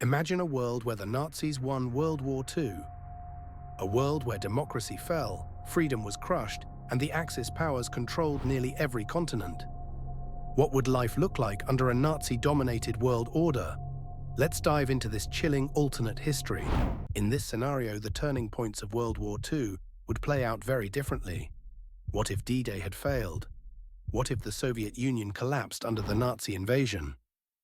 Imagine a world where the Nazis won World War II. A world where democracy fell, freedom was crushed, and the Axis powers controlled nearly every continent. What would life look like under a Nazi-dominated world order? Let's dive into this chilling alternate history. In this scenario, the turning points of World War II would play out very differently. What if D-Day had failed? What if the Soviet Union collapsed under the Nazi invasion?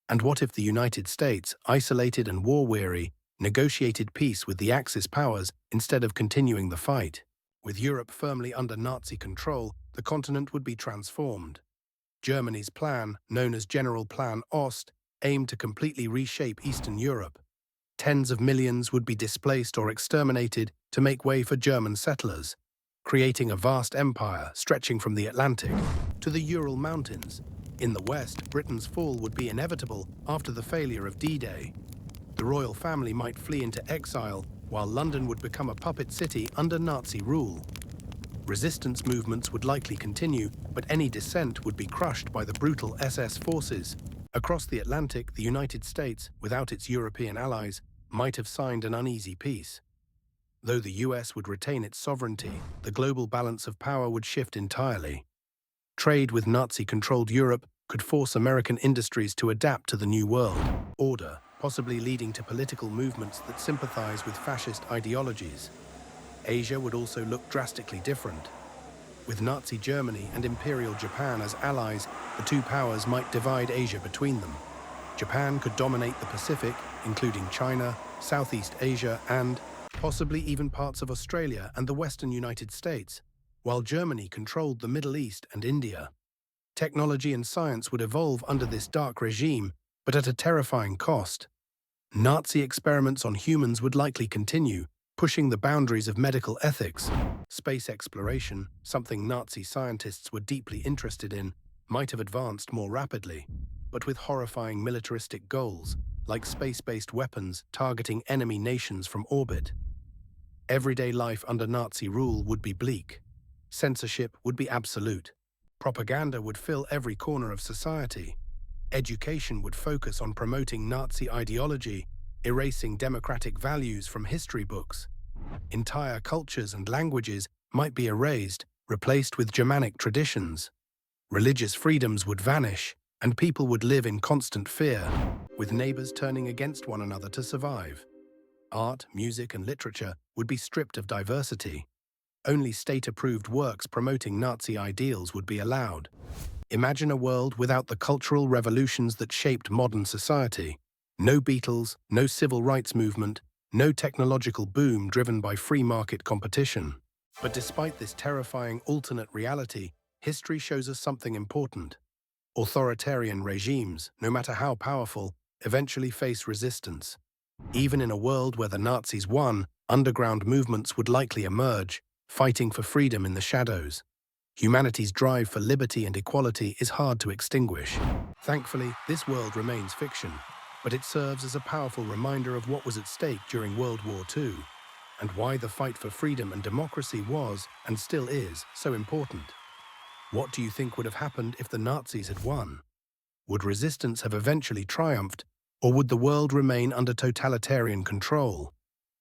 And what if the United States, isolated and war-weary, negotiated peace with the Axis powers instead of continuing the fight? With Europe firmly under Nazi control, the continent would be transformed. Germany's plan, known as General Plan Ost, aimed to completely reshape Eastern Europe. Tens of millions would be displaced or exterminated to make way for German settlers, creating a vast empire stretching from the Atlantic to the Ural Mountains. In the West, Britain's fall would be inevitable after the failure of D-Day. The royal family might flee into exile, while London would become a puppet city under Nazi rule. Resistance movements would likely continue, but any dissent would be crushed by the brutal SS forces. Across the Atlantic, the United States, without its European allies, might have signed an uneasy peace. Though the US would retain its sovereignty, the global balance of power would shift entirely. Trade with Nazi-controlled Europe could force American industries to adapt to the new world order, possibly leading to political movements that sympathize with fascist ideologies. Asia would also look drastically different. With Nazi Germany and Imperial Japan as allies, the two powers might divide Asia between them. Japan could dominate the Pacific, including China, Southeast Asia, and possibly even parts of Australia and the western United States, while Germany controlled the Middle East and India. Technology and science would evolve under this dark regime, but at a terrifying cost. Nazi experiments on humans would likely continue, pushing the boundaries of medical ethics. Space exploration, something Nazi scientists were deeply interested in, might have advanced more rapidly, but with horrifying militaristic goals, like space-based weapons targeting enemy nations from orbit. Everyday life under Nazi rule would be bleak. Censorship would be absolute. Propaganda would fill every corner of society. Education would focus on promoting Nazi ideology, erasing democratic values from history books. Entire cultures and languages might be erased, replaced with Germanic traditions. Religious freedoms would vanish, and people would live in constant fear, with neighbors turning against one another to survive. Art, music, and literature would be stripped of diversity. Only state-approved works promoting Nazi ideals would be allowed. Imagine a world without the cultural revolutions that shaped modern society. No Beatles, no civil rights movement, no technological boom driven by free market competition. But despite this terrifying alternate reality, history shows us something important. Authoritarian regimes, no matter how powerful, eventually face resistance. Even in a world where the Nazis won, underground movements would likely emerge, fighting for freedom in the shadows. Humanity's drive for liberty and equality is hard to extinguish. Thankfully, this world remains fiction, but it serves as a powerful reminder of what was at stake during World War II, and why the fight for freedom and democracy was, and still is, so important. What do you think would have happened if the Nazis had won? Would resistance have eventually triumphed, or would the world remain under totalitarian control?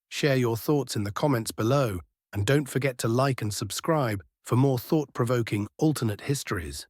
Share your thoughts in the comments below, and don't forget to like and subscribe for more thought-provoking alternate histories.